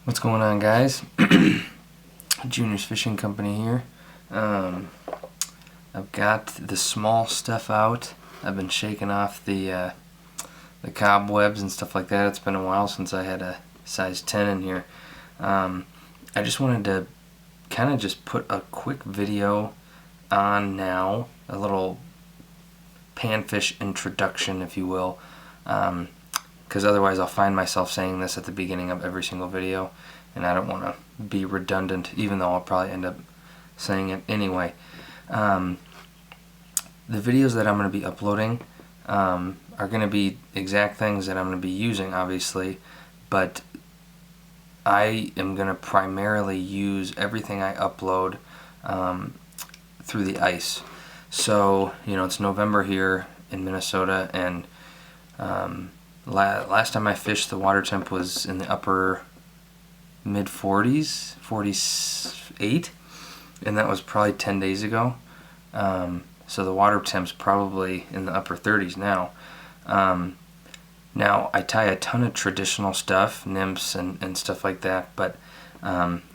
What's going on, guys? Junior's Fishing Company here. I've got the small stuff out. I've been shaking off the cobwebs and stuff like that. It's been a while since I had a size 10 in here. I just wanted to kind of just put a quick video on now, a little panfish introduction, if you will. Because otherwise I'll find myself saying this at the beginning of every single video, and I don't want to be redundant, even though I'll probably end up saying it anyway. The videos that I'm going to be uploading are going to be exact things that I'm going to be using, obviously, but I am going to primarily use everything I upload through the ice. So, you know, it's November here in Minnesota, and last time I fished, the water temp was in the upper mid 40s, 48, and that was probably 10 days ago. So the water temp's probably in the upper 30s now. Now I tie a ton of traditional stuff, nymphs and stuff like that, but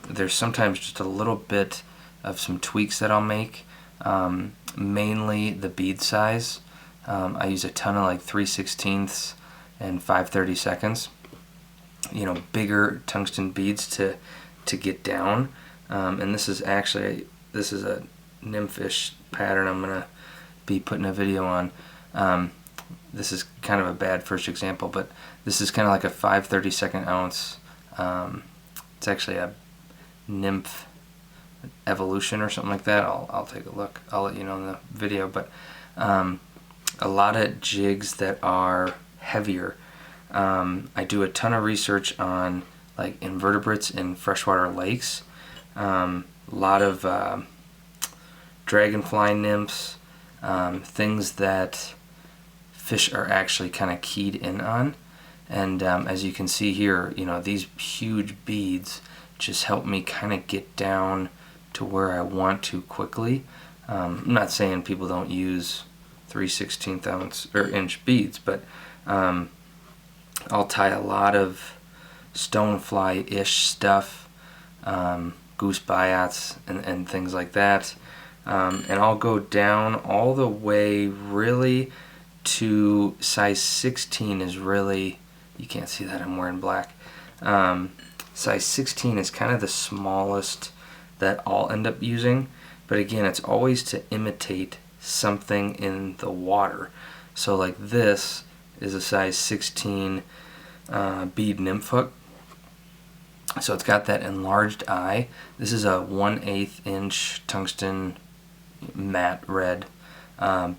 there's sometimes just a little bit of some tweaks that I'll make, mainly the bead size. I use a ton of like 3/16 and 5/32, you know, bigger tungsten beads to get down. And this is a nymphish pattern I'm gonna be putting a video on. This is kind of a bad first example, but this is kind of like a 5/32 ounce. It's actually a nymph evolution or something like that. I'll take a look. I'll let you know in the video. But a lot of jigs that are heavier. I do a ton of research on like invertebrates in freshwater lakes. A lot of dragonfly nymphs, things that fish are actually kind of keyed in on. And as you can see here, you know, these huge beads just help me kind of get down to where I want to quickly. I'm not saying people don't use 3/16 ounce or inch beads, but I'll tie a lot of stonefly-ish stuff, goose biots and things like that, and I'll go down all the way really to size 16 is really, you can't see that I'm wearing black, size 16 is kind of the smallest that I'll end up using, but again, it's always to imitate something in the water. So like this is a size 16 bead nymph hook. So it's got that enlarged eye. This is a 1/8 inch tungsten matte red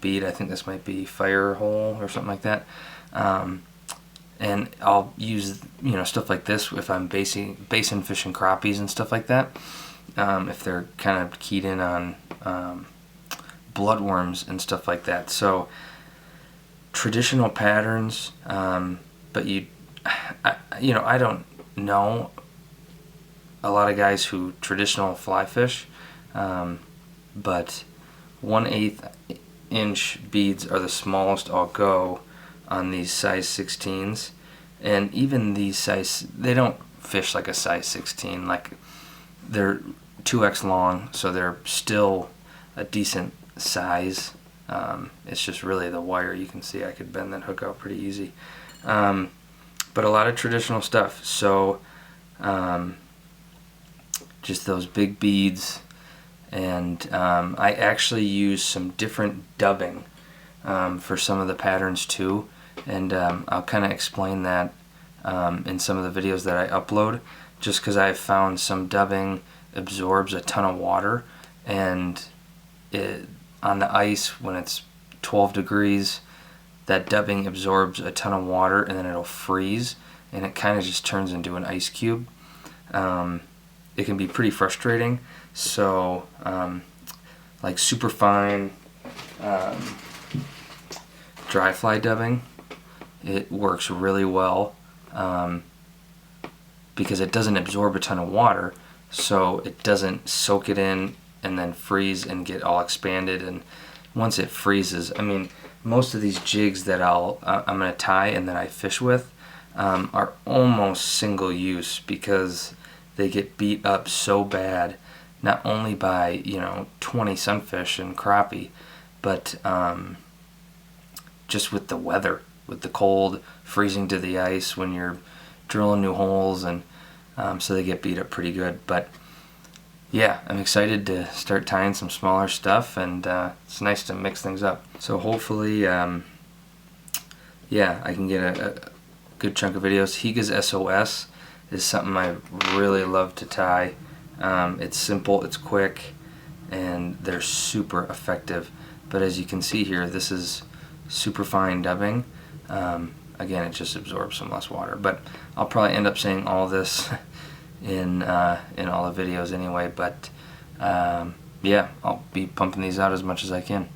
bead. I think this might be fire hole or something like that. And I'll use, you know, stuff like this if I'm basin fishing crappies and stuff like that. If they're kind of keyed in on bloodworms and stuff like that. So traditional patterns, but I don't know a lot of guys who traditional fly fish, but 1/8 inch beads are the smallest I'll go on these size 16s, and even these size, they don't fish like a size 16, like they're 2x long, so they're still a decent size. It's just really the wire. You can see I could bend that hook out pretty easy. But a lot of traditional stuff. So just those big beads, and I actually use some different dubbing for some of the patterns too, and I'll kind of explain that in some of the videos that I upload, just because I've found some dubbing absorbs a ton of water, and on the ice when it's 12 degrees, that dubbing absorbs a ton of water and then it'll freeze and it kind of just turns into an ice cube. It can be pretty frustrating. So like super fine dry fly dubbing, it works really well because it doesn't absorb a ton of water, so it doesn't soak it in and then freeze and get all expanded. And once it freezes, I mean, most of these jigs that I'm going to tie and that I fish with are almost single use, because they get beat up so bad, not only by 20 sunfish and crappie, but just with the weather, with the cold, freezing to the ice when you're drilling new holes, and so they get beat up pretty good. But yeah, I'm excited to start tying some smaller stuff, and it's nice to mix things up. So hopefully, yeah, I can get a good chunk of videos. Higa's SOS is something I really love to tie. It's simple, it's quick, and they're super effective. But as you can see here, this is super fine dubbing. Again, it just absorbs some less water. But I'll probably end up saying all this in all the videos anyway. But yeah, I'll be pumping these out as much as I can.